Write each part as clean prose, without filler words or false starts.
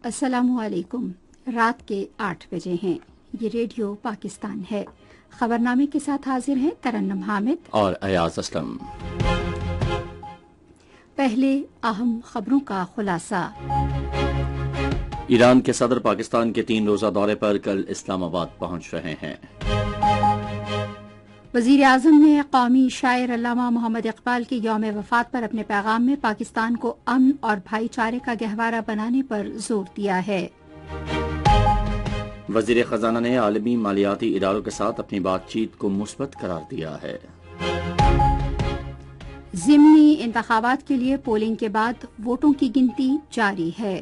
السلام علیکم۔ رات کے 8 بجے ہیں۔ یہ ریڈیو پاکستان ہے۔ خبرنامے کے ساتھ حاضر ہیں ترنم حامد اور ایاز اسلم۔ پہلے اہم خبروں کا خلاصہ۔ ایران کے صدر پاکستان کے 3 روزہ دورے پر کل اسلام آباد پہنچ رہے ہیں۔ وزیر اعظم نے قومی شاعر علامہ محمد اقبال کے یوم وفات پر اپنے پیغام میں پاکستان کو امن اور بھائی چارے کا گہوارہ بنانے پر زور دیا ہے۔ وزیر خزانہ نے عالمی مالیاتی اداروں کے ساتھ اپنی بات چیت کو مثبت قرار دیا ہے۔ ضمنی انتخابات کے لیے پولنگ کے بعد ووٹوں کی گنتی جاری ہے۔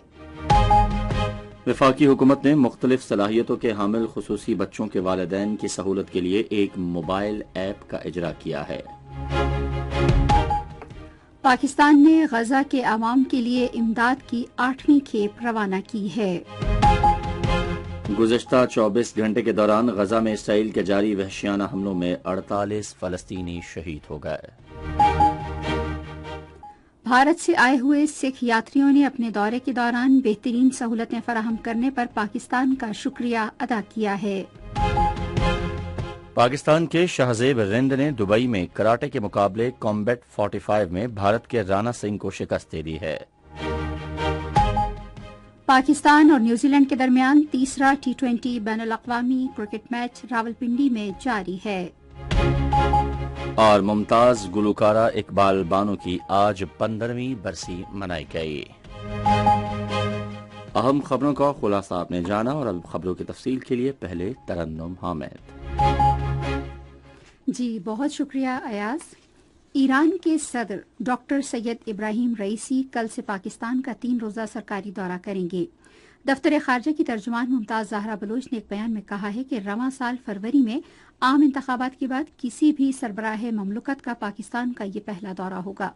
وفاقی حکومت نے مختلف صلاحیتوں کے حامل خصوصی بچوں کے والدین کی سہولت کے لیے ایک موبائل ایپ کا اجرا کیا ہے۔ پاکستان نے غزہ کے عوام کے لیے امداد کی 8ویں کھیپ روانہ کی ہے۔ گزشتہ 24 گھنٹے کے دوران غزہ میں اسرائیل کے جاری وحشیانہ حملوں میں 48 فلسطینی شہید ہو گئے۔ بھارت سے آئے ہوئے سکھ یاتریوں نے اپنے دورے کے دوران بہترین سہولتیں فراہم کرنے پر پاکستان کا شکریہ ادا کیا ہے۔ پاکستان کے شہزیب رند نے دبئی میں کراٹے کے مقابلے کامبیٹ 45 میں بھارت کے رانا سنگھ کو شکست دے دی ہے۔ پاکستان اور نیوزی لینڈ کے درمیان تیسرا T20 بین الاقوامی کرکٹ میچ راولپنڈی میں جاری ہے۔ اور ممتاز گلوکارہ اقبال بانو کی آج 15ویں برسی منائی گئی۔ اہم خبروں کا خلاصہ آپ نے جانا، اور اب خبروں کی تفصیل کے لیے پہلے ترنم حامد۔ جی بہت شکریہ ایاز۔ ایران کے صدر ڈاکٹر سید ابراہیم رئیسی کل سے پاکستان کا 3 روزہ سرکاری دورہ کریں گے۔ دفتر خارجہ کی ترجمان ممتاز زہرا بلوچ نے ایک بیان میں کہا ہے کہ رواں سال فروری میں عام انتخابات کے بعد کسی بھی سربراہ مملکت کا پاکستان کا یہ پہلا دورہ ہوگا۔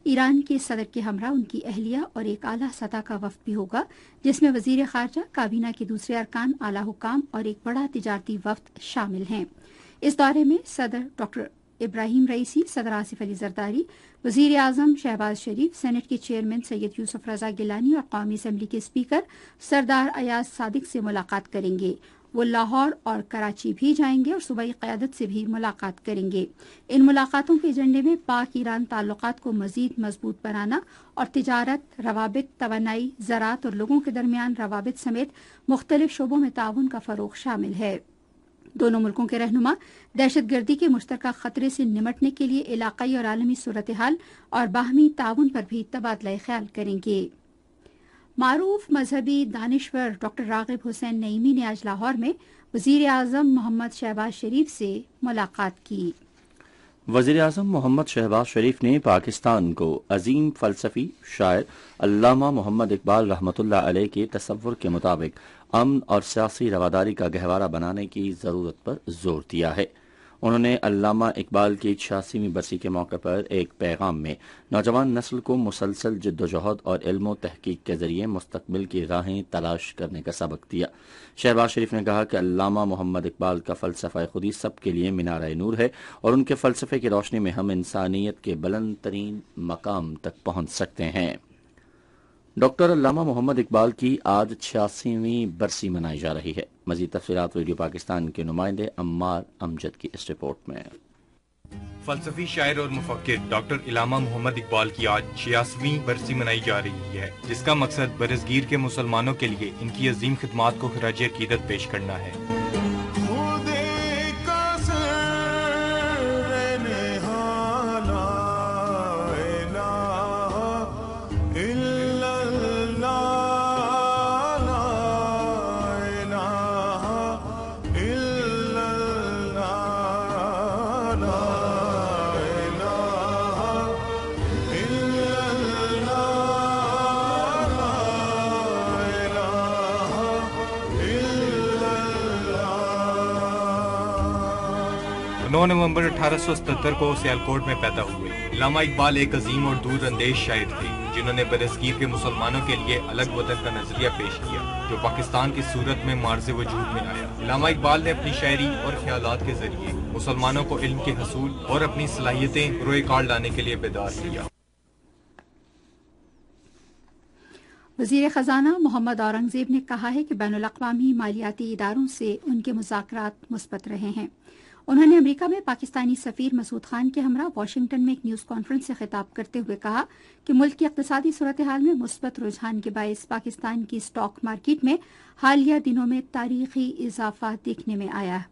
ایران کے صدر کے ہمراہ ان کی اہلیہ اور ایک اعلیٰ سطح کا وفد بھی ہوگا، جس میں وزیر خارجہ، کابینہ کے دوسرے ارکان، اعلیٰ حکام اور ایک بڑا تجارتی وفد شامل ہیں۔ اس دورے میں صدر ڈاکٹر ابراہیم رئیسی، صدر آصف علی زرداری، وزیر اعظم شہباز شریف، سینٹ کے چیئرمین سید یوسف رضا گیلانی اور قومی اسمبلی کے اسپیکر سردار ایاز صادق سے ملاقات کریں گے۔ وہ لاہور اور کراچی بھی جائیں گے اور صوبائی قیادت سے بھی ملاقات کریں گے۔ ان ملاقاتوں کے ایجنڈے میں پاک ایران تعلقات کو مزید مضبوط بنانا اور تجارت، روابط، توانائی، زراعت اور لوگوں کے درمیان روابط سمیت مختلف شعبوں میں تعاون کا فروغ شامل ہے۔ دونوں ملکوں کے رہنما دہشت گردی کے مشترکہ خطرے سے نمٹنے کے لیے علاقائی اور عالمی صورتحال اور باہمی تعاون پر بھی تبادلہ خیال کریں گے۔ معروف مذہبی دانشور ڈاکٹر راغب حسین نعیمی نے آج لاہور میں وزیر اعظم محمد شہباز شریف سے ملاقات کی۔ وزیر اعظم محمد شہباز شریف نے پاکستان کو عظیم فلسفی شاعر علامہ محمد اقبال رحمۃ اللہ علیہ کے تصور کے مطابق امن اور سیاسی رواداری کا گہوارہ بنانے کی ضرورت پر زور دیا ہے۔ انہوں نے علامہ اقبال کی 86ویں برسی کے موقع پر ایک پیغام میں نوجوان نسل کو مسلسل جد و جہد اور علم و تحقیق کے ذریعے مستقبل کی راہیں تلاش کرنے کا سبق دیا۔ شہباز شریف نے کہا کہ علامہ محمد اقبال کا فلسفہ خودی سب کے لیے مینارہ نور ہے، اور ان کے فلسفے کی روشنی میں ہم انسانیت کے بلند ترین مقام تک پہنچ سکتے ہیں۔ ڈاکٹر علامہ محمد اقبال کی آج 86ویں برسی منائی جا رہی ہے۔ مزید تفصیلات ریڈیو پاکستان کے نمائندے عمار امجد کی اس رپورٹ میں۔ فلسفی شاعر اور مفکر ڈاکٹر علامہ محمد اقبال کی آج 86ویں برسی منائی جا رہی ہے، جس کا مقصد برصغیر کے مسلمانوں کے لیے ان کی عظیم خدمات کو خراج عقیدت پیش کرنا ہے۔ نومبر 1877 کو سیالکوٹ میں پیدا ہوئے۔ علامہ اقبال ایک عظیم اور دور اندیش شاعر تھے، جنہوں نے برصغیر کے مسلمانوں کے لیے الگ وطن کا نظریہ پیش کیا، جو پاکستان کی صورت میں مارز وجود میں آیا۔ علامہ اقبال نے اپنی شاعری اور خیالات کے ذریعے مسلمانوں کو علم کے حصول اور اپنی صلاحیتیں روئے کار لانے کے لیے بیدار کیا۔ وزیر خزانہ محمد اورنگزیب نے کہا ہے کہ بین الاقوامی مالیاتی اداروں سے ان کے مذاکرات مثبت رہے ہیں۔ انہوں نے امریکہ میں پاکستانی سفیر مسعود خان کے ہمراہ واشنگٹن میں ایک نیوز کانفرنس سے خطاب کرتے ہوئے کہا کہ ملک کی اقتصادی صورتحال میں مثبت رجحان کے باعث پاکستان کی اسٹاک مارکیٹ میں حالیہ دنوں میں تاریخی اضافہ دیکھنے میں آیا ہے۔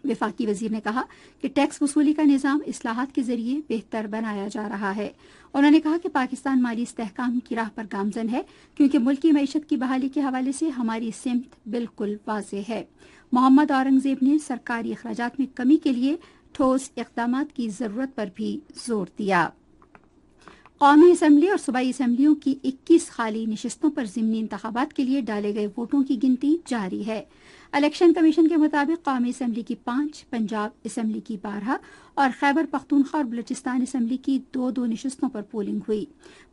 وفاقی وزیر نے کہا کہ ٹیکس وصولی کا نظام اصلاحات کے ذریعے بہتر بنایا جا رہا ہے۔ انہوں نے کہا کہ پاکستان مالی استحکام کی راہ پر گامزن ہے کیونکہ ملکی معیشت کی بحالی کے حوالے سے ہماری سمت بالکل واضح ہے۔ محمد اورنگزیب نے سرکاری اخراجات میں کمی کے لیے ٹھوس اقدامات کی ضرورت پر بھی زور دیا۔ قومی اسمبلی اور صوبائی اسمبلیوں کی 21 خالی نشستوں پر ضمنی انتخابات کے لیے ڈالے گئے ووٹوں کی گنتی جاری ہے۔ الیکشن کمیشن کے مطابق قومی اسمبلی کی 5، پنجاب اسمبلی کی 12 اور خیبر پختونخوا اور بلوچستان اسمبلی کی 2 نشستوں پر پولنگ ہوئی۔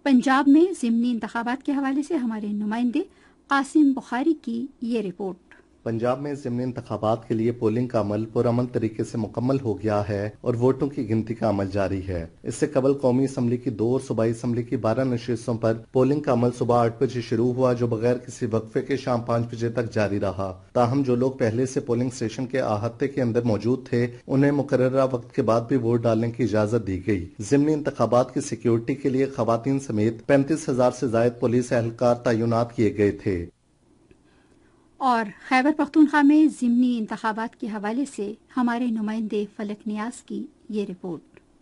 پنجاب میں ضمنی انتخابات کے حوالے سے ہمارے نمائندے قاسم بخاری کی یہ رپورٹ۔ پنجاب میں ضمنی انتخابات کے لیے پولنگ کا عمل پرامن طریقے سے مکمل ہو گیا ہے اور ووٹوں کی گنتی کا عمل جاری ہے۔ اس سے قبل قومی اسمبلی کی 2 اور صوبائی اسمبلی کی 12 نشستوں پر پولنگ کا عمل صبح 8 بجے شروع ہوا، جو بغیر کسی وقفے کے شام 5 بجے تک جاری رہا۔ تاہم جو لوگ پہلے سے پولنگ اسٹیشن کے احاطے کے اندر موجود تھے انہیں مقررہ وقت کے بعد بھی ووٹ ڈالنے کی اجازت دی گئی۔ ضمنی انتخابات کی سیکیورٹی کے لیے خواتین سمیت 35,000 سے زائد پولیس اہلکار تعینات کیے گئے تھے۔ اور خیبر پختونخوا میں ضمنی انتخابات کے حوالے سے ہمارے نمائندے فلک نیاز کی یہ رپورٹ۔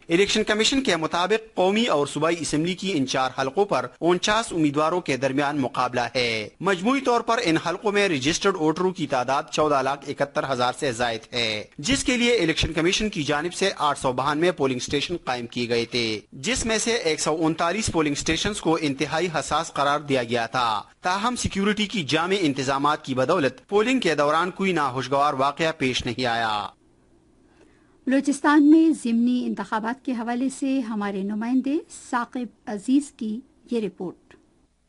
الیکشن کمیشن کے مطابق قومی اور صوبائی اسمبلی کی ان 4 حلقوں پر 49 امیدواروں کے درمیان مقابلہ ہے۔ مجموعی طور پر ان حلقوں میں رجسٹرڈ ووٹروں کی تعداد 14,71,000 سے زائد ہے، جس کے لیے الیکشن کمیشن کی جانب سے 892 پولنگ اسٹیشن قائم کیے گئے تھے، جس میں سے 139 پولنگ اسٹیشنز کو انتہائی حساس قرار دیا گیا تھا۔ تاہم سیکیورٹی کی جامع انتظامات کی بدولت پولنگ کے دوران کوئی ناخوشگوار واقعہ پیش نہیں آیا۔ بلوچستان میں ضمنی انتخابات کے حوالے سے ہمارے نمائندے ثاقب عزیز کی یہ رپورٹ۔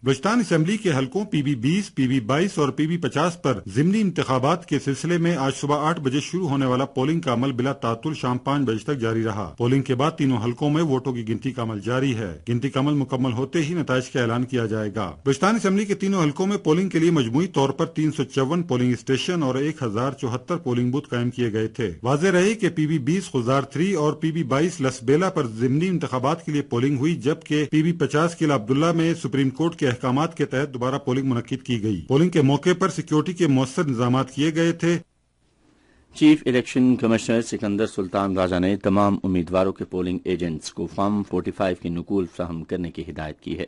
بلوچستان اسمبلی کے حلقوں پی بی 20، پی بی 22 اور پی بی 50 پر ضمنی انتخابات کے سلسلے میں آج صبح 8 بجے شروع ہونے والا پولنگ کا عمل بلا تعطل شام 5 بجے تک جاری رہا۔ پولنگ کے بعد تینوں حلقوں میں ووٹوں کی گنتی کا عمل جاری ہے۔ گنتی کا عمل مکمل ہوتے ہی نتائج کا اعلان کیا جائے گا۔ بلوچستان اسمبلی کے تینوں حلقوں میں پولنگ کے لیے مجموعی طور پر 354 پولنگ اسٹیشن اور 1074 پولنگ بوتھ قائم کیے گئے تھے۔ واضح رہے کہ پی بی 20 خزار 3 اور پی بی 22 لسبیلا پر ضمنی انتخابات کے لیے پولنگ ہوئی، جبکہ پی بی 50 قلعہ عبداللہ میں سپریم کورٹ کے احکامات کے تحت دوبارہ پولنگ منعقد کی گئی۔ پولنگ کے موقع پر سیکیورٹی کے مؤثر انتظامات کیے گئے تھے۔ چیف الیکشن کمشنر سکندر سلطان راجہ نے تمام امیدواروں کے پولنگ ایجنٹس کو فارم 45 کی نقول فراہم کرنے کی ہدایت کی ہے۔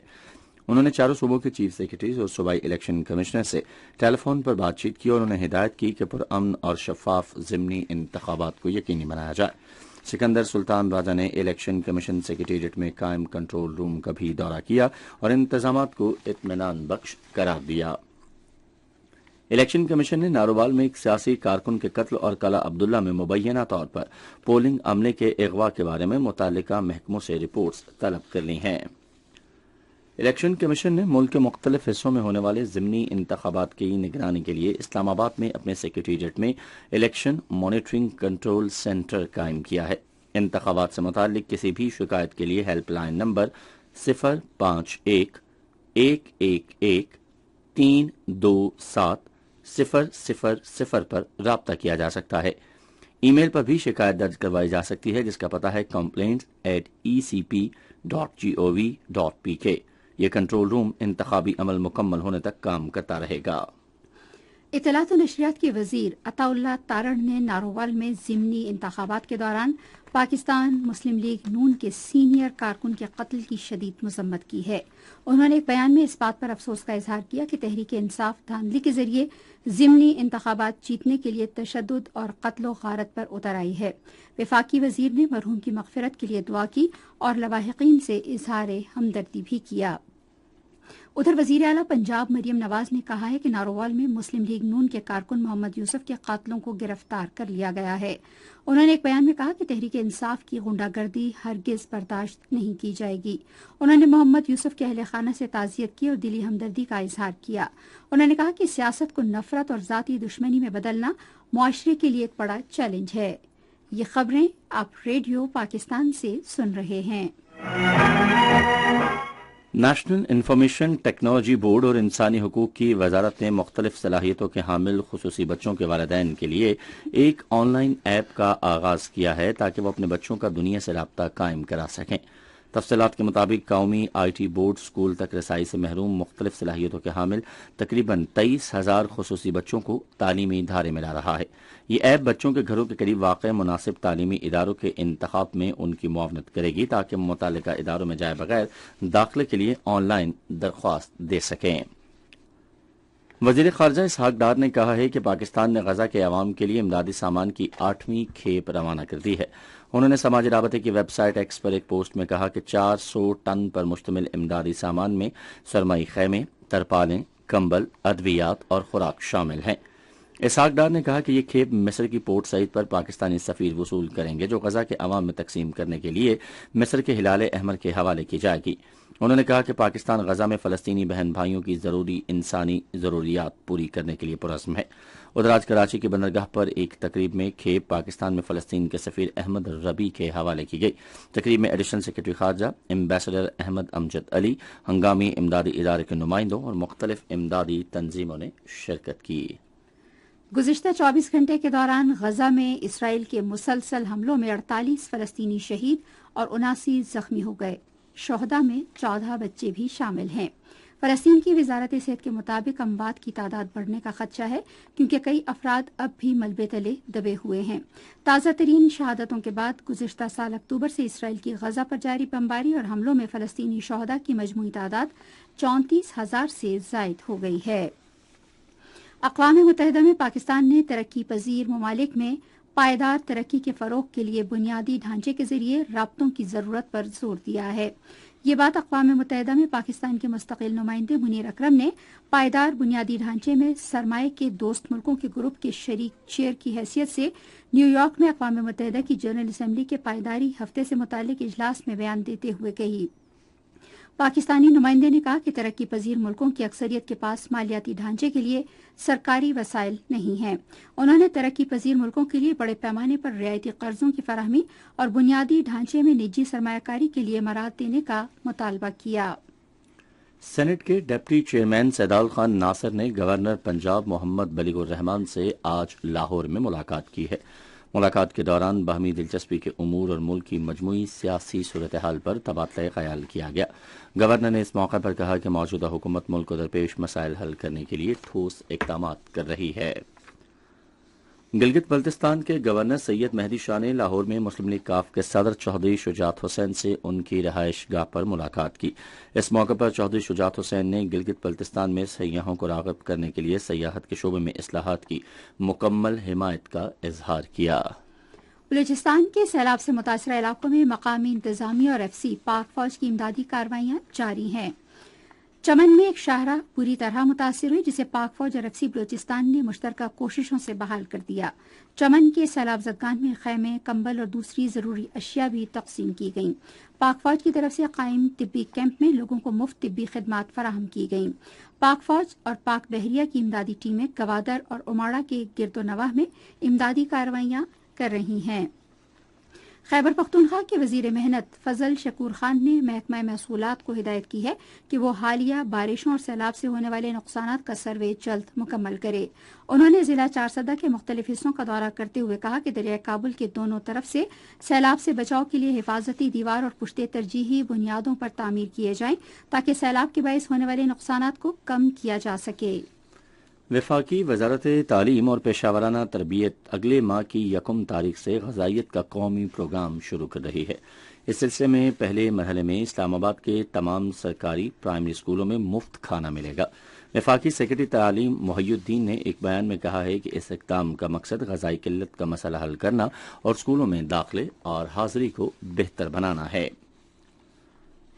انہوں نے چاروں صوبوں کے چیف سیکرٹریز اور صوبائی الیکشن کمشنر سے ٹیلی فون پر بات چیت کی اور انہیں ہدایت کی کہ پرامن اور شفاف ضمنی انتخابات کو یقینی بنایا جائے۔ سکندر سلطان راجہ نے الیکشن کمیشن سیکریٹریٹ میں قائم کنٹرول روم کا بھی دورہ کیا اور انتظامات کو اطمینان بخش قرار دیا۔ الیکشن کمیشن نے نارووال میں ایک سیاسی کارکن کے قتل اور قلعہ عبداللہ میں مبینہ طور پر پولنگ عملے کے اغوا کے بارے میں متعلقہ محکموں سے رپورٹس طلب کر لی ہیں۔ الیکشن کمیشن نے ملک کے مختلف حصوں میں ہونے والے ضمنی انتخابات کی نگرانی کے لیے اسلام آباد میں اپنے سیکریٹریٹ میں الیکشن مانیٹرنگ کنٹرول سینٹر قائم کیا ہے۔ انتخابات سے متعلق کسی بھی شکایت کے لیے ہیلپ لائن نمبر 051-111-327-000 پر رابطہ کیا جا سکتا ہے۔ ای میل پر بھی شکایت درج کروائی جا سکتی ہے، جس کا پتہ ہے complaints@ecp.gov.pk۔ یہ کنٹرول روم انتخابی عمل مکمل ہونے تک کام کرتا رہے گا۔ اطلاعات و نشریات کے وزیر عطا اللہ تارڑ نے نارووال میں ضمنی انتخابات کے دوران پاکستان مسلم لیگ نون کے سینئر کارکن کے قتل کی شدید مذمت کی ہے۔ انہوں نے ایک بیان میں اس بات پر افسوس کا اظہار کیا کہ تحریک انصاف دھاندلی کے ذریعے ضمنی انتخابات جیتنے کے لیے تشدد اور قتل و غارت پر اتر آئی ہے۔ وفاقی وزیر نے مرحوم کی مغفرت کے لیے دعا کی اور لواحقین سے اظہار ہمدردی بھی کیا۔ ادھر وزیر اعلیٰ پنجاب مریم نواز نے کہا ہے کہ نارووال میں مسلم لیگ نون کے کارکن محمد یوسف کے قاتلوں کو گرفتار کر لیا گیا ہے۔ انہوں نے ایک بیان میں کہا کہ تحریک انصاف کی غنڈہ گردی ہرگز برداشت نہیں کی جائے گی۔ انہوں نے محمد یوسف کے اہل خانہ سے تعزیت کی اور دلی ہمدردی کا اظہار کیا۔ انہوں نے کہا کہ سیاست کو نفرت اور ذاتی دشمنی میں بدلنا معاشرے کے لیے ایک بڑا چیلنج ہے۔ یہ خبریں آپ ریڈیو پاکستان سے سن رہے ہیں۔ نیشنل انفارمیشن ٹیکنالوجی بورڈ اور انسانی حقوق کی وزارت نے مختلف صلاحیتوں کے حامل خصوصی بچوں کے والدین کے لیے ایک آن لائن ایپ کا آغاز کیا ہے تاکہ وہ اپنے بچوں کا دنیا سے رابطہ قائم کرا سکیں۔ تفصیلات کے مطابق قومی آئی ٹی بورڈ اسکول تک رسائی سے محروم مختلف صلاحیتوں کے حامل تقریباً 23,000 خصوصی بچوں کو تعلیمی ادارے میں لا رہا ہے۔ یہ ایپ بچوں کے گھروں کے قریب واقع مناسب تعلیمی اداروں کے انتخاب میں ان کی معاونت کرے گی تاکہ متعلقہ اداروں میں جائے بغیر داخلے کے لیے آن لائن درخواست دے سکیں۔ وزیر خارجہ اسحاق ڈار نے کہا ہے کہ پاکستان نے غزہ کے عوام کے لیے امدادی سامان کی 8ویں کھیپ روانہ کر دی ہے۔ انہوں نے سماجی رابطے کی ویب سائٹ ایکس پر ایک پوسٹ میں کہا کہ 400 ٹن پر مشتمل امدادی سامان میں سرمائی خیمے، ترپالیں، کمبل، ادویات اور خوراک شامل ہیں۔ اسحاق ڈار نے کہا کہ یہ کھیپ مصر کی پورٹ سعید پر پاکستانی سفیر وصول کریں گے جو غزہ کے عوام میں تقسیم کرنے کے لیے مصر کے ہلال احمر کے حوالے کی جائے گی۔ انہوں نے کہا کہ پاکستان غزہ میں فلسطینی بہن بھائیوں کی ضروری انسانی ضروریات پوری کرنے کے لیے پرعزم ہے۔ ادھر آج کراچی کی بندرگاہ پر ایک تقریب میں کھیپ پاکستان میں فلسطین کے سفیر احمد ربی کے حوالے کی گئی۔ تقریب میں ایڈیشنل سیکرٹری خارجہ ایمبیسڈر احمد امجد علی، ہنگامی امدادی ادارے کے نمائندوں اور مختلف امدادی تنظیموں نے شرکت کی۔ گزشتہ 24 گھنٹے کے دوران غزہ میں اسرائیل کے مسلسل حملوں میں 48 فلسطینی شہید اور 79 زخمی ہو گئے۔ شہداء میں 14 بچے بھی شامل ہیں۔ فلسطین کی وزارت صحت کے مطابق اموات کی تعداد بڑھنے کا خدشہ ہے کیونکہ کئی افراد اب بھی ملبے تلے دبے ہوئے ہیں۔ تازہ ترین شہادتوں کے بعد گزشتہ سال اکتوبر سے اسرائیل کی غزہ پر جاری بمباری اور حملوں میں فلسطینی شہداء کی مجموعی تعداد 34,000 سے زائد ہو گئی ہے۔ اقوام متحدہ میں پاکستان نے ترقی پذیر ممالک میں پائیدار ترقی کے فروغ کے لیے بنیادی ڈھانچے کے ذریعے رابطوں کی ضرورت پر زور دیا ہے۔ یہ بات اقوام متحدہ میں پاکستان کے مستقل نمائندے منیر اکرم نے پائیدار بنیادی ڈھانچے میں سرمایہ کے دوست ملکوں کے گروپ کے شریک چیئر کی حیثیت سے نیو یارک میں اقوام متحدہ کی جنرل اسمبلی کے پائیداری ہفتے سے متعلق اجلاس میں بیان دیتے ہوئے کہی۔ پاکستانی نمائندے نے کہا کہ ترقی پذیر ملکوں کی اکثریت کے پاس مالیاتی ڈھانچے کے لیے سرکاری وسائل نہیں ہیں۔ انہوں نے ترقی پذیر ملکوں کے لیے بڑے پیمانے پر رعایتی قرضوں کی فراہمی اور بنیادی ڈھانچے میں نجی سرمایہ کاری کے لیے مراعات دینے کا مطالبہ کیا۔ سینٹ کے ڈپٹی چیئرمین سیدال خان ناصر نے گورنر پنجاب محمد بلیغ الرحمان سے آج لاہور میں ملاقات کی ہے۔ ملاقات کے دوران باہمی دلچسپی کے امور اور ملک کی مجموعی سیاسی صورتحال پر تبادلہ خیال کیا گیا۔ گورنر نے اس موقع پر کہا کہ موجودہ حکومت ملک کو درپیش مسائل حل کرنے کے لیے ٹھوس اقدامات کر رہی ہے۔ گلگت بلتستان کے گورنر سید مہدی شاہ نے لاہور میں مسلم لیگ کاف کے صدر چودھری شجاعت حسین سے ان کی رہائش گاہ پر ملاقات کی۔ اس موقع پر چودھری شجاعت حسین نے گلگت بلتستان میں سیاحوں کو راغب کرنے کے لیے سیاحت کے شعبے میں اصلاحات کی مکمل حمایت کا اظہار کیا۔ بلوچستان کے سیلاب سے متاثرہ علاقوں میں مقامی انتظامیہ اور ایف سی پاک فوج کی امدادی کارروائیاں جاری ہیں۔ چمن میں ایک شاہراہ پوری طرح متاثر ہوئی جسے پاک فوج اور ایف سی بلوچستان نے مشترکہ کوششوں سے بحال کر دیا۔ چمن کے سیلاب زدگان میں خیمے، کمبل اور دوسری ضروری اشیاء بھی تقسیم کی گئیں۔ پاک فوج کی طرف سے قائم طبی کیمپ میں لوگوں کو مفت طبی خدمات فراہم کی گئیں۔ پاک فوج اور پاک بحریہ کی امدادی ٹیمیں گوادر اور اماڑہ کے گرد و نواح میں امدادی کارروائیاں کر رہی ہیں۔ خیبر پختونخوا کے وزیر محنت فضل شکور خان نے محکمہ محصولات کو ہدایت کی ہے کہ وہ حالیہ بارشوں اور سیلاب سے ہونے والے نقصانات کا سروے جلد مکمل کرے۔ انہوں نے ضلع چارسدہ کے مختلف حصوں کا دورہ کرتے ہوئے کہا کہ دریائے کابل کے دونوں طرف سے سیلاب سے بچاؤ کے لیے حفاظتی دیوار اور پشتے ترجیحی بنیادوں پر تعمیر کیے جائیں تاکہ سیلاب کے باعث ہونے والے نقصانات کو کم کیا جا سکے۔ وفاقی وزارت تعلیم اور پیشہ ورانہ تربیت اگلے ماہ کی 1 تاریخ سے غذائیت کا قومی پروگرام شروع کر رہی ہے۔ اس سلسلے میں پہلے مرحلے میں اسلام آباد کے تمام سرکاری پرائمری اسکولوں میں مفت کھانا ملے گا۔ وفاقی سیکرٹری تعلیم محی الدین نے ایک بیان میں کہا ہے کہ اس اقدام کا مقصد غذائی قلت کا مسئلہ حل کرنا اور اسکولوں میں داخلے اور حاضری کو بہتر بنانا ہے۔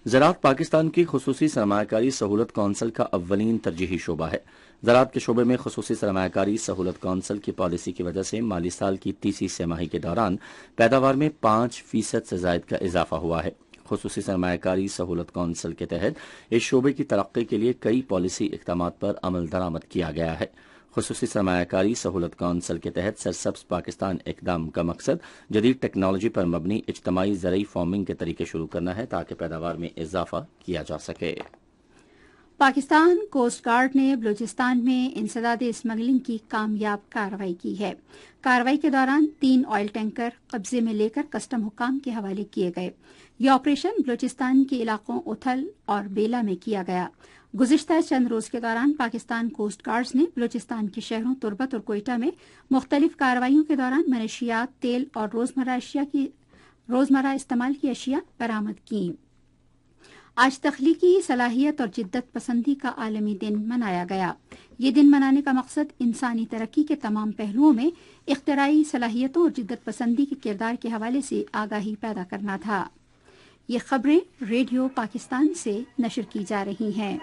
زراعت پاکستان کی خصوصی سرمایہ کاری سہولت کونسل کا اولین ترجیحی شعبہ ہے۔ زراعت کے شعبے میں خصوصی سرمایہ کاری سہولت کونسل کی پالیسی کی وجہ سے مالی سال کی تیسری سہ ماہی کے دوران پیداوار میں 5% سے زائد کا اضافہ ہوا ہے۔ خصوصی سرمایہ کاری سہولت کونسل کے تحت اس شعبے کی ترقی کے لیے کئی پالیسی اقدامات پر عمل درآمد کیا گیا ہے۔ خصوصی سرمایہ کاری سہولت کونسل کے تحت سرسبز پاکستان اقدام کا مقصد جدید ٹیکنالوجی پر مبنی اجتماعی زرعی فارمنگ کے طریقے شروع کرنا ہے تاکہ پیداوار میں اضافہ کیا جا سکے۔ پاکستان کوسٹ گارڈ نے بلوچستان میں انسداد اسمگلنگ کی کامیاب کارروائی کی ہے۔ کارروائی کے دوران 3 آئل ٹینکر قبضے میں لے کر کسٹم حکام کے حوالے کیے گئے۔ یہ آپریشن بلوچستان کے علاقوں اتھل اور بیلا میں کیا گیا۔ گزشتہ چند روز کے دوران پاکستان کوسٹ گارڈز نے بلوچستان کے شہروں تربت اور کوئٹہ میں مختلف کارروائیوں کے دوران منشیات، تیل اور روزمرہ استعمال کی اشیاء برآمد کیں۔ آج تخلیقی صلاحیت اور جدت پسندی کا عالمی دن منایا گیا۔ یہ دن منانے کا مقصد انسانی ترقی کے تمام پہلوؤں میں اختراعی صلاحیتوں اور جدت پسندی کے کردار کے حوالے سے آگاہی پیدا کرنا تھا۔ یہ خبریں ریڈیو پاکستان سے نشر کی جا رہی ہیں۔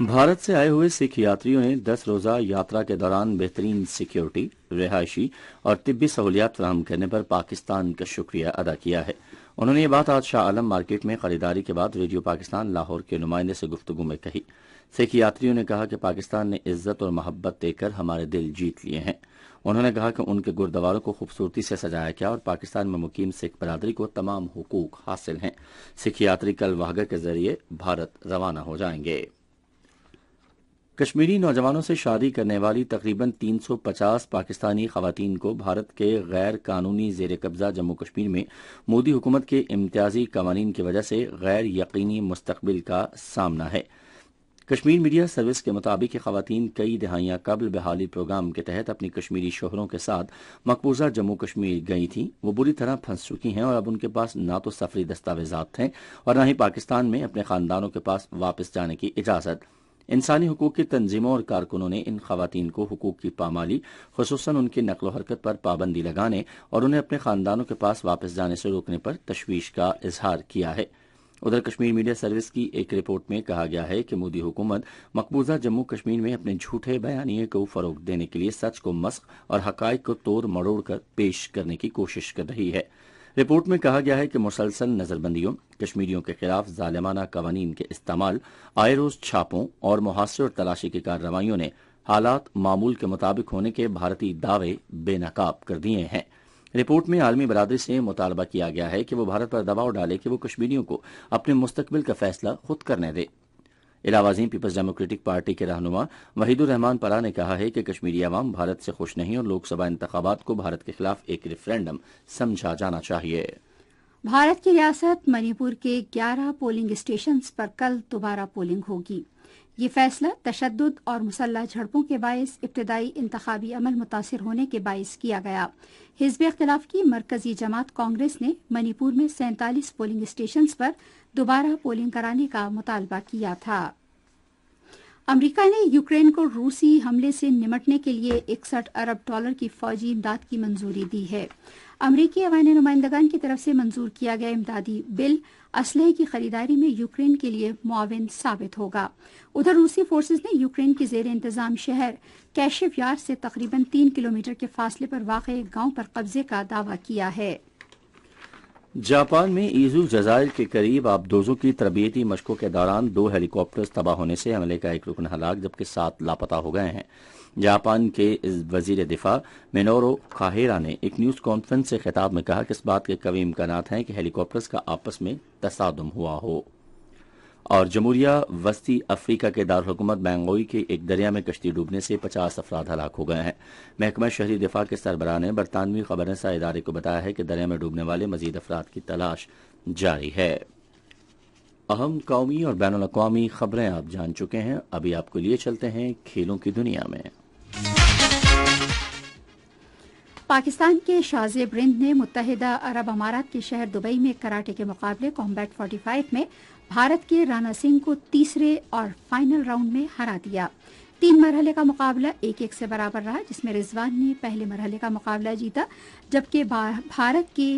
بھارت سے آئے ہوئے سکھ یاتریوں نے 10 روزہ یاترا کے دوران بہترین سیکیورٹی، رہائشی اور طبی سہولیات فراہم کرنے پر پاکستان کا شکریہ ادا کیا ہے۔ انہوں نے یہ بات آج شاہ عالم مارکیٹ میں خریداری کے بعد ریڈیو پاکستان لاہور کے نمائندے سے گفتگو میں کہی۔ سکھ یاتریوں نے کہا کہ پاکستان نے عزت اور محبت دے کر ہمارے دل جیت لیے ہیں۔ انہوں نے کہا کہ ان کے گردواروں کو خوبصورتی سے سجایا گیا اور پاکستان میں مقیم سکھ برادری کو تمام حقوق حاصل ہیں۔ سکھ یاتری کل واہگہ کے ذریعے بھارت روانہ ہو جائیں گے۔ کشمیری نوجوانوں سے شادی کرنے والی تقریباً 350 پاکستانی خواتین کو بھارت کے غیر قانونی زیر قبضہ جموں کشمیر میں مودی حکومت کے امتیازی قوانین کی وجہ سے غیر یقینی مستقبل کا سامنا ہے۔ کشمیر میڈیا سروس کے مطابق یہ خواتین کئی دہائیاں قبل بحالی پروگرام کے تحت اپنی کشمیری شوہروں کے ساتھ مقبوضہ جموں کشمیر گئی تھیں۔ وہ بری طرح پھنس چکی ہیں اور اب ان کے پاس نہ تو سفری دستاویزات ہیں اور نہ ہی پاکستان میں اپنے خاندانوں کے پاس واپس جانے کی اجازت۔ انسانی حقوق کی تنظیموں اور کارکنوں نے ان خواتین کو حقوق کی پامالی، خصوصاً ان کی نقل و حرکت پر پابندی لگانے اور انہیں اپنے خاندانوں کے پاس واپس جانے سے روکنے پر تشویش کا اظہار کیا ہے۔ ادھر کشمیر میڈیا سروس کی ایک رپورٹ میں کہا گیا ہے کہ مودی حکومت مقبوضہ جموں کشمیر میں اپنے جھوٹے بیانیے کو فروغ دینے کے لیے سچ کو مسخ اور حقائق کو توڑ مڑوڑ کر پیش کرنے کی کوشش کر رہی ہے۔ رپورٹ میں کہا گیا ہے کہ مسلسل نظر بندیوں، کشمیریوں کے خلاف ظالمانہ قوانین کے استعمال، آئے روز چھاپوں اور محاصرے اور تلاشی کی کارروائیوں نے حالات معمول کے مطابق ہونے کے بھارتی دعوے بے نقاب کر دیے ہیں۔ رپورٹ میں عالمی برادری سے مطالبہ کیا گیا ہے کہ وہ بھارت پر دباؤ ڈالے کہ وہ کشمیریوں کو اپنے مستقبل کا فیصلہ خود کرنے دے۔ علاوہ ازیں پیپلز ڈیموکریٹک پارٹی کے رہنما وحید الرحمان پرا نے کہا ہے کہ کشمیری عوام بھارت سے خوش نہیں اور لوک سبھا انتخابات کو بھارت کے خلاف ایک ریفرینڈم سمجھا جانا چاہیے۔ بھارت کی ریاست منی پور کے 11 پولنگ اسٹیشنز پر کل دوبارہ پولنگ ہوگی۔ یہ فیصلہ تشدد اور مسلح جھڑپوں کے باعث ابتدائی انتخابی عمل متاثر ہونے کے باعث کیا گیا۔ حزب اختلاف کی مرکزی جماعت کانگریس نے منی پور میں 47 پولنگ اسٹیشنز پر دوبارہ پولنگ کرانے کا مطالبہ کیا تھا۔ امریکہ نے یوکرین کو روسی حملے سے نمٹنے کے لیے $61 ارب کی فوجی امداد کی منظوری دی ہے۔ امریکی عوام نمائندگان کی طرف سے منظور کیا گیا امدادی بل اسلحے کی خریداری میں یوکرین کے لیے معاون ثابت ہوگا۔ ادھر روسی فورسز نے یوکرین کے زیر انتظام شہر کیشیف یار سے تقریباً 3 کلومیٹر کے فاصلے پر واقع گاؤں پر قبضے کا دعویٰ کیا ہے۔ جاپان میں ایزو جزائر کے قریب آبدوزوں کی تربیتی مشقوں کے دوران 2 ہیلی کاپٹرز تباہ ہونے سے عملے کا ایک رکن ہلاک جبکہ 7 لاپتہ ہو گئے ہیں۔ جاپان کے وزیر دفاع مینورو کاہیرا نے ایک نیوز کانفرنس سے خطاب میں کہا کہ اس بات کے قوی امکانات ہیں کہ ہیلی کاپٹرز کا آپس میں تصادم ہوا ہو۔ اور جمہوریہ وسطی افریقہ کے دارالحکومت بینگوئی کے ایک دریا میں کشتی ڈوبنے سے 50 افراد ہلاک ہو گئے ہیں۔ محکمہ شہری دفاع کے سربراہ نے برطانوی خبر رساں ادارے کو بتایا ہے کہ دریا میں ڈوبنے والے مزید افراد کی تلاش جاری ہے۔ اہم قومی اور بین الاقوامی خبریں آپ جان چکے ہیں، ابھی آپ کو لیے چلتے ہیں کھیلوں کی دنیا میں۔ پاکستان کے شازیب رند نے متحدہ عرب امارات کے شہر دبئی میں کراٹے کے مقابلے کامبیٹ 45 میں بھارت کے رانا سنگھ کو تیسرے اور فائنل راؤنڈ میں ہرا دیا۔ 3 مرحلے کا مقابلہ 1-1 سے برابر رہا، جس میں رضوان نے پہلے مرحلے کا مقابلہ جیتا جبکہ بھارت کے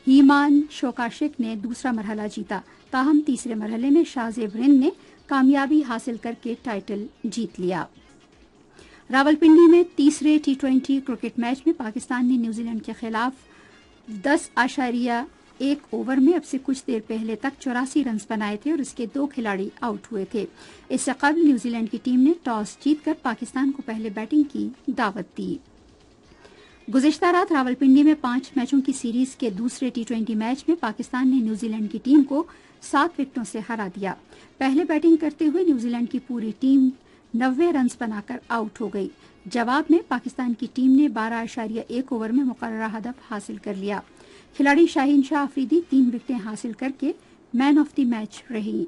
ہیمان شوکاشک نے دوسرا مرحلہ جیتا۔ تاہم تیسرے مرحلے میں شازیب رند نے کامیابی حاصل کر کے ٹائٹل جیت لیا۔ راولپنڈی میں تیسرے T20 کرکٹ میچ میں پاکستان نے نیوزی لینڈ کے خلاف 10.5 ایک اوور میں اب سے کچھ دیر پہلے تک 84 رنز بنائے تھے اور اس کے 2 کھلاڑی آؤٹ ہوئے تھے۔ اس سے قبل نیوزی لینڈ کی ٹیم نے ٹاس جیت کر پاکستان کو پہلے بیٹنگ کی دعوت دی۔ گزشتہ رات راولپنڈی میں 5 میچوں کی سیریز کے دوسرے T20 میچ میں پاکستان نے نیوزی لینڈ کی ٹیم کو 7 وکٹوں سے ہرا دیا۔ پہلے بیٹنگ کرتے ہوئے نیوزی لینڈ کی پوری ٹیم 90 رنز بنا کر آؤٹ ہو گئی۔ جواب میں پاکستان کی ٹیم نے 12.1 اوور میں مقررہ ہدف حاصل کر لیا۔ کھلاڑی شاہین شاہ آفریدی 3 وکٹیں حاصل کر کے مین آف دی میچ رہی۔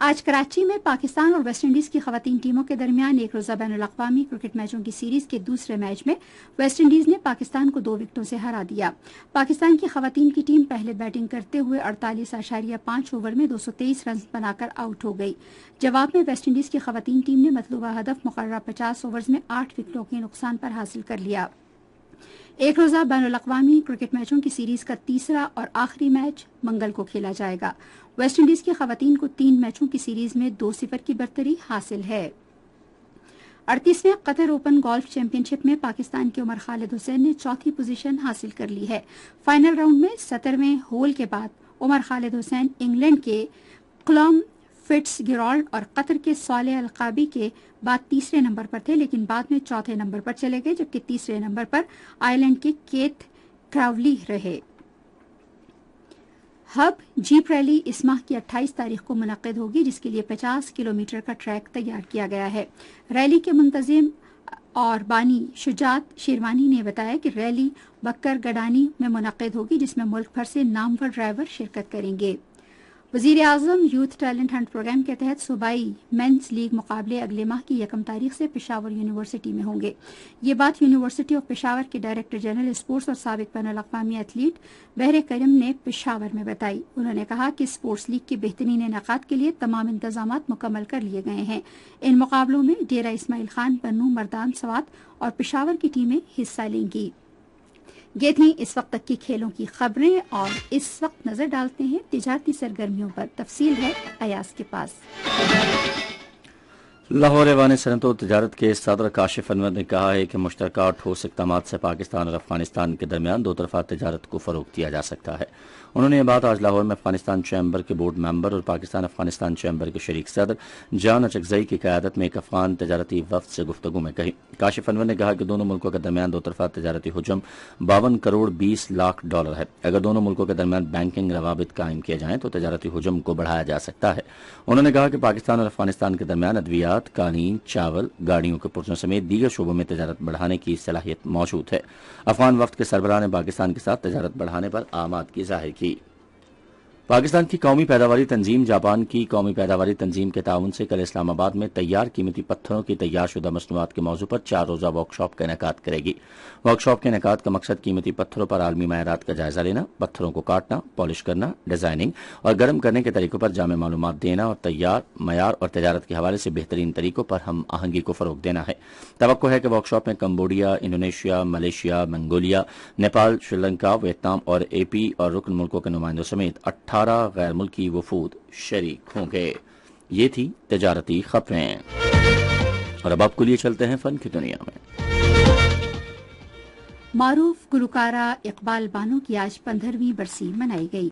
آج کراچی میں پاکستان اور ویسٹ انڈیز کی خواتین ٹیموں کے درمیان ایک روزہ بین الاقوامی کرکٹ میچوں کی سیریز کے دوسرے میچ میں ویسٹ انڈیز نے پاکستان کو 2 وکٹوں سے ہرا دیا۔ پاکستان کی خواتین کی ٹیم پہلے بیٹنگ کرتے ہوئے 48.5 اوور میں 223 رنز بنا کر آؤٹ ہو گئی۔ جواب میں ویسٹ انڈیز کی خواتین ٹیم نے مطلوبہ ہدف مقررہ 50 اوورز میں 8 وکٹوں کے نقصان پر حاصل کر لیا۔ ایک روزہ بین الاقوامی کرکٹ میچوں کی سیریز کا تیسرا اور آخری میچ منگل کو کھیلا جائے گا۔ ویسٹ انڈیز کی خواتین کو 3 میچوں کی سیریز میں 2-0 کی برتری حاصل ہے۔ 38ویں قطر اوپن گولف چیمپئن شپ میں پاکستان کے عمر خالد حسین نے چوتھی پوزیشن حاصل کر لی ہے۔ فائنل راؤنڈ میں 17ویں ہول کے بعد عمر خالد حسین انگلینڈ کے کلام فٹس گیرالڈ اور قطر کے صالح القابی کے بعد تیسرے نمبر پر تھے، لیکن بعد میں چوتھے نمبر پر چلے گئے، جبکہ تیسرے نمبر پر آئرلینڈ کے کیتھ کراولی رہے۔ ہب جیپ ریلی اس ماہ کی 28 تاریخ کو منعقد ہوگی، جس کے لیے 50 کلومیٹر کا ٹریک تیار کیا گیا ہے۔ ریلی کے منتظم اور بانی شجاعت شیروانی نے بتایا کہ ریلی بکر گڈانی میں منعقد ہوگی، جس میں ملک بھر سے نامور ڈرائیور شرکت کریں گے۔ وزیر اعظم یوتھ ٹیلنٹ ہنٹ پروگرام کے تحت صوبائی مینس لیگ مقابلے اگلے ماہ کی 1 تاریخ سے پشاور یونیورسٹی میں ہوں گے۔ یہ بات یونیورسٹی آف پشاور کے ڈائریکٹر جنرل اسپورٹس اور سابق بین الاقوامی ایتھلیٹ بحر کرم نے پشاور میں بتائی۔ انہوں نے کہا کہ اسپورٹس لیگ کے بہترین انعقاد کے لیے تمام انتظامات مکمل کر لیے گئے ہیں۔ ان مقابلوں میں ڈیرہ اسماعیل خان، بنو، مردان، سوات اور پشاور کی ٹیمیں حصہ لیں گی۔ یہ تھیں اس وقت تک کی کھیلوں کی خبریں، اور اس وقت نظر ڈالتے ہیں تجارتی سرگرمیوں پر۔ تفصیل ہے ایاز کے پاس۔ لاہور ایوان صنعت و تجارت کے صدر کاشف انور نے کہا ہے کہ مشترکہ ٹھوس اقدامات سے پاکستان اور افغانستان کے درمیان 2 طرفہ تجارت کو فروغ دیا جا سکتا ہے۔ انہوں نے یہ بات آج لاہور میں افغانستان چیمبر کے بورڈ ممبر اور پاکستان افغانستان چیمبر کے شریک صدر جان اچکزئی کی قیادت میں ایک افغان تجارتی وفد سے گفتگو میں کہی۔ کاشف انور نے کہا کہ دونوں ملکوں کے درمیان 2 طرفہ تجارتی حجم 52 کروڑ 20 لاکھ ڈالر ہے۔ اگر دونوں ملکوں کے درمیان بینکنگ روابط قائم کیے جائیں تو تجارتی حجم کو بڑھایا جا سکتا ہے۔ انہوں نے کہا کہ پاکستان اور افغانستان کے درمیان ادویات، قالین، چاول، گاڑیوں کے پرزوں سمیت دیگر شعبوں میں تجارت بڑھانے کی صلاحیت موجود ہے۔ افغان وفد کے سربراہ نے پاکستان کے ساتھ تجارت بڑھانے پر آمادگی ظاہر کی۔ پاکستان کی قومی پیداواری تنظیم جاپان کی قومی پیداواری تنظیم کے تعاون سے کل اسلام آباد میں تیار قیمتی پتھروں کی تیار شدہ مصنوعات کے موضوع پر 4 روزہ ورک شاپ کا انعقاد کرے گی۔ ورک شاپ کے انعقاد کا مقصد قیمتی پتھروں پر عالمی معیارات کا جائزہ لینا، پتھروں کو کاٹنا، پالش کرنا، ڈیزائننگ اور گرم کرنے کے طریقوں پر جامع معلومات دینا اور تیار معیار اور تجارت کے حوالے سے بہترین طریقوں پر ہم آہنگی کو فروغ دینا ہے۔ توقع ہے کہ ورک شاپ میں Cambodia, Indonesia, Malaysia, Mongolia, Nepal, Sri Lanka, Vietnam اور اے پی اور رکن ملکوں کے نمائندوں سمیت 18 غیر ملکی وفود شریک ہوں گے۔ یہ تھی تجارتی خبریں، اور اب آپ کو لیے چلتے ہیں فن کی دنیا میں۔ معروف گلوکارہ اقبال بانو کی آج 15ویں برسی منائی گئی۔